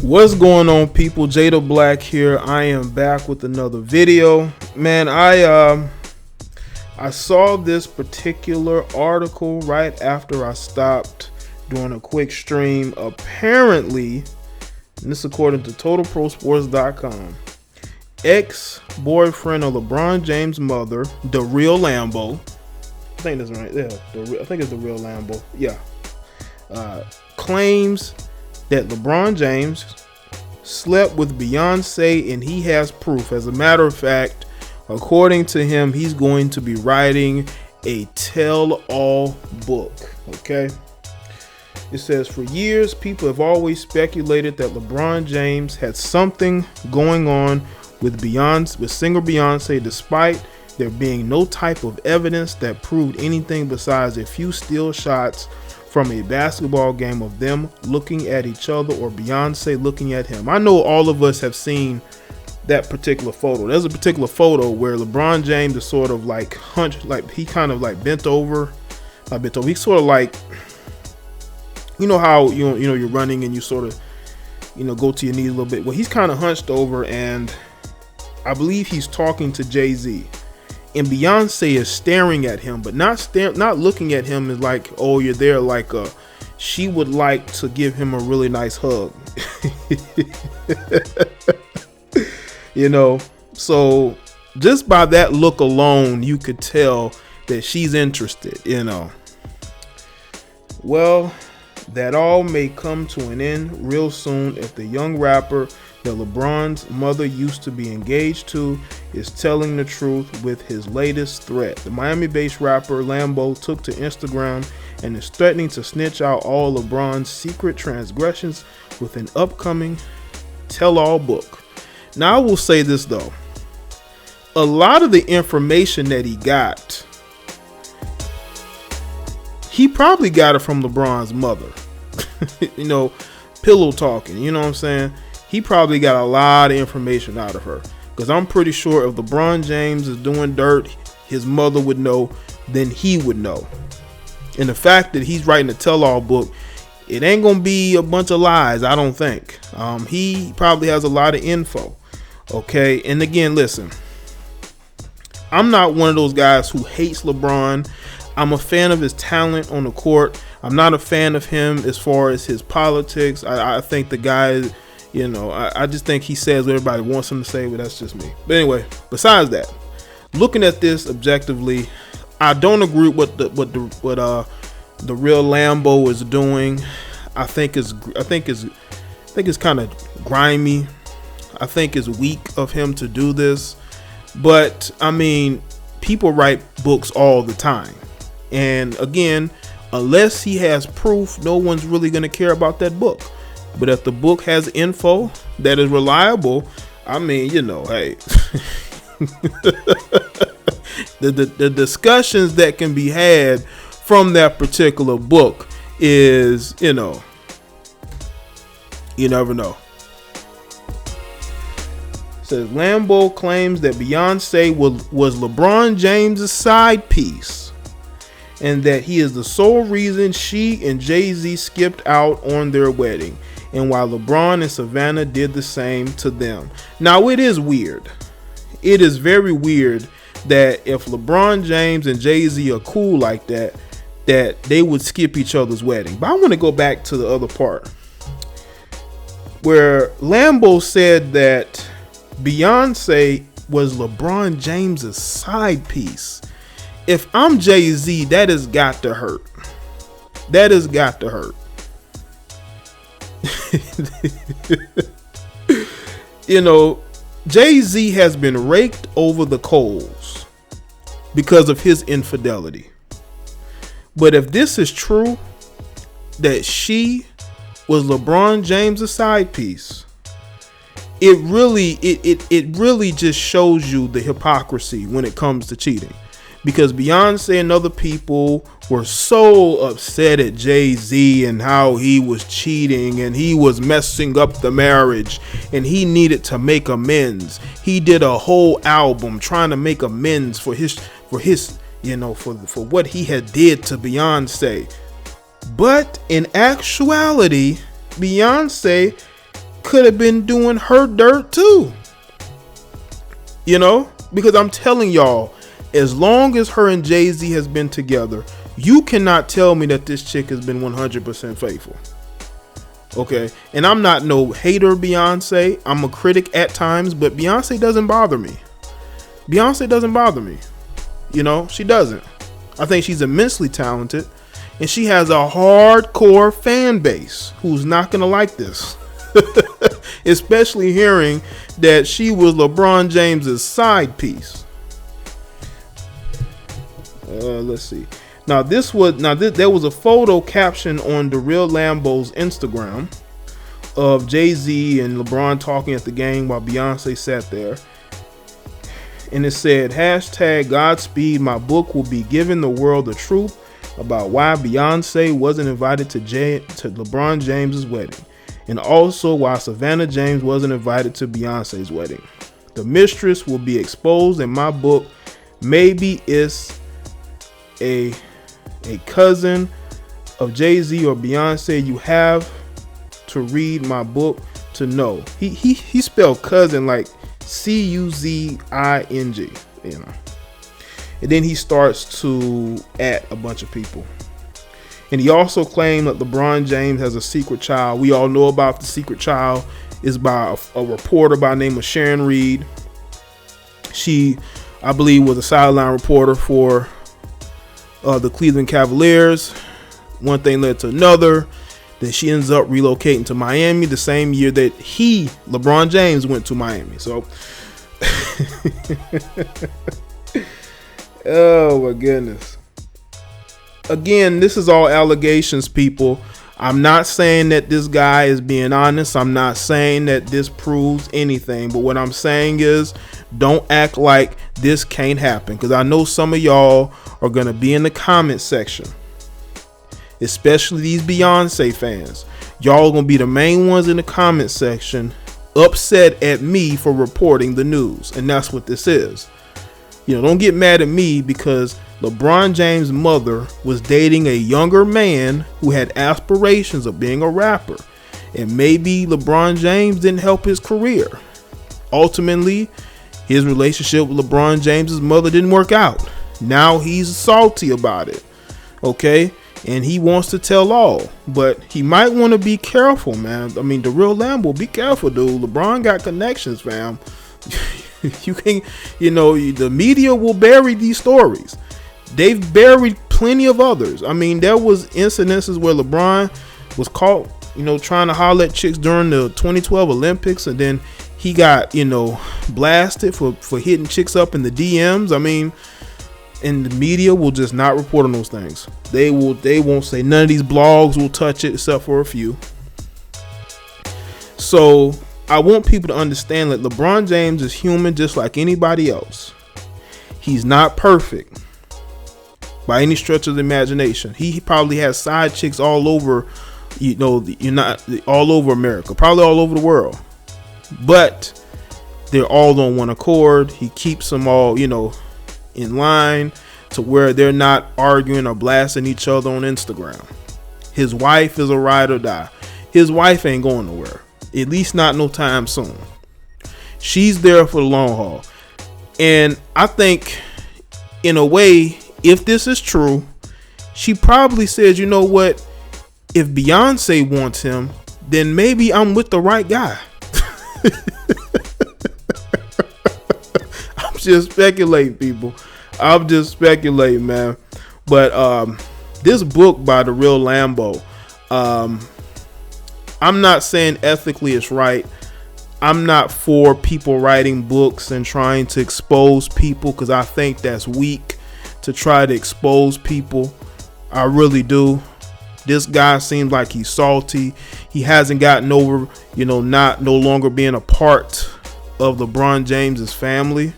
What's going on, people? Jada Black here. I am back with another video. Man, I saw this particular article right after I stopped doing a quick stream. Apparently, and this according to TotalProSports.com, ex-boyfriend of LeBron James' mother, the real Lambo. I think that's right. Yeah, I think it's the real Lambo. Yeah, claims that LeBron James slept with Beyonce, and he has proof. As a matter of fact, according to him, he's going to be writing a tell-all book. Okay. It says, for years, people have always speculated that LeBron James had something going on with singer Beyonce, despite there being no type of evidence that proved anything besides a few still shots from a basketball game of them looking at each other or Beyonce looking at him. I know all of us have seen that particular photo. There's a particular photo where LeBron James is sort of like hunched, like he kind of like bent over. He's sort of like, you know how you're running and you sort of go to your knees a little bit. Well, he's kind of hunched over, and I believe he's talking to Jay-Z. And Beyonce is staring at him, but not looking at him as like, oh, you're there. Like, she would like to give him a really nice hug. So just by that look alone, you could tell that she's interested, Well, that all may come to an end real soon if the young rapper that LeBron's mother used to be engaged to is telling the truth with his latest threat. The Miami-based rapper Lambo took to Instagram and is threatening to snitch out all LeBron's secret transgressions with an upcoming tell-all book. Now, I will say this though. A lot of the information that he got, he probably got it from LeBron's mother. Pillow talking, you know what I'm saying? He probably got a lot of information out of her, because I'm pretty sure if LeBron James is doing dirt, his mother would know, then he would know. And the fact that he's writing a tell-all book, it ain't gonna be a bunch of lies, I don't think. He probably has a lot of info. Okay, and again, listen, I'm not one of those guys who hates LeBron. I'm a fan of his talent on the court. I'm not a fan of him as far as his politics. I think the guy, I just think he says what everybody wants him to say, but that's just me. But anyway, besides that, looking at this objectively, I don't agree with what the real Lambo is doing. I think it's kind of grimy. I think it's weak of him to do this. But I mean, people write books all the time. And again, unless he has proof, no one's really going to care about that book. But if the book has info that is reliable, I mean, hey, the discussions that can be had from that particular book is, you never know. It says Lambo claims that Beyonce was LeBron James' side piece, and that he is the sole reason she and Jay-Z skipped out on their wedding, and while LeBron and Savannah did the same to them. Now, it is weird. It is very weird that if LeBron James and Jay-Z are cool like that they would skip each other's wedding. But I want to go back to the other part where Lambo said that Beyonce was LeBron James's side piece. If I'm Jay-Z, that has got to hurt. That has got to hurt. Jay-Z has been raked over the coals because of his infidelity. But if this is true, that she was LeBron James' side piece, it really just shows you the hypocrisy when it comes to cheating. Because Beyonce and other people were so upset at Jay-Z and how he was cheating and he was messing up the marriage and he needed to make amends. He did a whole album trying to make amends for what he had did to Beyonce. But in actuality, Beyonce could have been doing her dirt too. You know, because I'm telling y'all, as long as her and Jay-Z has been together, you cannot tell me that this chick has been 100% faithful. Okay, and I'm not no hater of Beyonce. I'm a critic at times, but Beyonce doesn't bother me. Beyonce doesn't bother me. You know, she doesn't. I think she's immensely talented, and she has a hardcore fan base who's not gonna like this. Especially hearing that she was LeBron James's side piece. Let's see. Now there was a photo caption on the Real Lambo's Instagram of Jay-Z and LeBron talking at the game while Beyonce sat there. And it said, #Godspeed, my book will be giving the world the truth about why Beyonce wasn't invited to LeBron James's wedding. And also why Savannah James wasn't invited to Beyonce's wedding. The mistress will be exposed in my book. Maybe it's a cousin of Jay-Z or Beyonce. You have to read my book to know. He spelled cousin like Cuzing, you know. And then he starts to at a bunch of people. And he also claimed that LeBron James has a secret child. We all know about the secret child. Is by a reporter by the name of Sharon Reed. She, I believe, was a sideline reporter for the Cleveland Cavaliers. One thing led to another. Then she ends up relocating to Miami the same year that LeBron James, went to Miami. So, oh my goodness. Again, this is all allegations, people. I'm not saying that this guy is being honest. I'm not saying that this proves anything. But what I'm saying is, don't act like this can't happen. Because I know some of y'all are going to be in the comment section. Especially these Beyonce fans. Y'all are going to be the main ones in the comment section upset at me for reporting the news. And that's what this is. You know, don't get mad at me because LeBron James' mother was dating a younger man who had aspirations of being a rapper. And maybe LeBron James didn't help his career. Ultimately, his relationship with LeBron James' mother didn't work out. Now he's salty about it. Okay? And he wants to tell all. But he might want to be careful, man. I mean, the Real Lambo, be careful, dude. LeBron got connections, fam. You can, you know, the media will bury these stories. They've buried plenty of others. I mean, there was incidences where LeBron was caught, you know, trying to holler at chicks during the 2012 Olympics, and then he got, you know, blasted for hitting chicks up in the DMs. I mean, and the media will just not report on those things. They won't say, none of these blogs will touch it except for a few. So I want people to understand that LeBron James is human just like anybody else. He's not perfect by any stretch of the imagination. He probably has side chicks all over, you know, all over America, probably all over the world. But they're all on one accord. He keeps them all, you know, in line to where they're not arguing or blasting each other on Instagram. His wife is a ride or die. His wife ain't going nowhere. At least not no time soon. She's there for the long haul. And I think, in a way, if this is true, she probably says, you know what? If Beyonce wants him, then maybe I'm with the right guy. I'm just speculating, people. I'm just speculating, man. But this book by the Real Lambo, I'm not saying ethically it's right. I'm not for people writing books and trying to expose people, because I think that's weak to try to expose people. I really do. This guy seems like he's salty. He hasn't gotten over, you know, no longer being a part of LeBron James's family,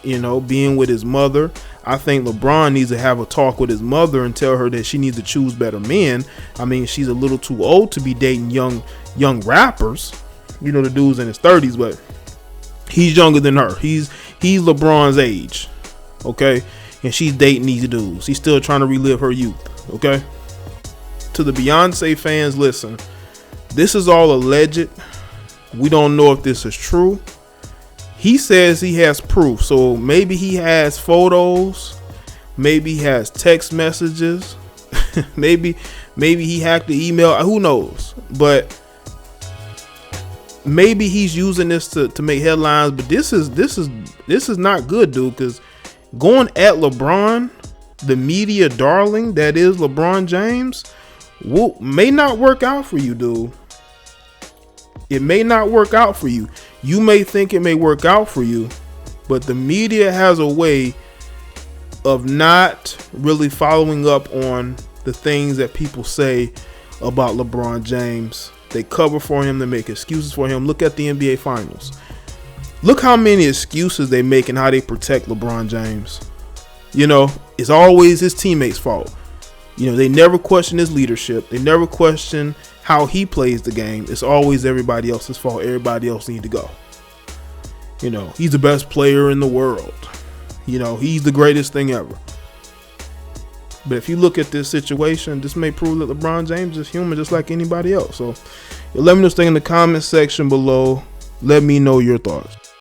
you know, being with his mother. I think LeBron needs to have a talk with his mother and tell her that she needs to choose better men. I mean, she's a little too old to be dating young rappers. You know, the dude's in his 30s, but he's younger than her. He's LeBron's age, okay? And she's dating these dudes. He's still trying to relive her youth, okay? To the Beyonce fans, listen, this is all alleged. We don't know if this is true. He says he has proof, so maybe he has photos, maybe he has text messages, maybe he hacked the email. Who knows? But maybe he's using this to make headlines. But this is not good, dude. Because going at LeBron, the media darling that is LeBron James, may not work out for you, dude. It may not work out for you. You may think it may work out for you, but the media has a way of not really following up on the things that people say about LeBron James. They cover for him, they make excuses for him. Look at the NBA Finals. Look how many excuses they make and how they protect LeBron James. You know, it's always his teammates' fault. You know, they never question his leadership. They never question how he plays the game. It's always everybody else's fault. Everybody else need to go. You know, he's the best player in the world. You know, he's the greatest thing ever. But if you look at this situation, this may prove that LeBron James is human just like anybody else. So let me know in the comment section below. Let me know your thoughts.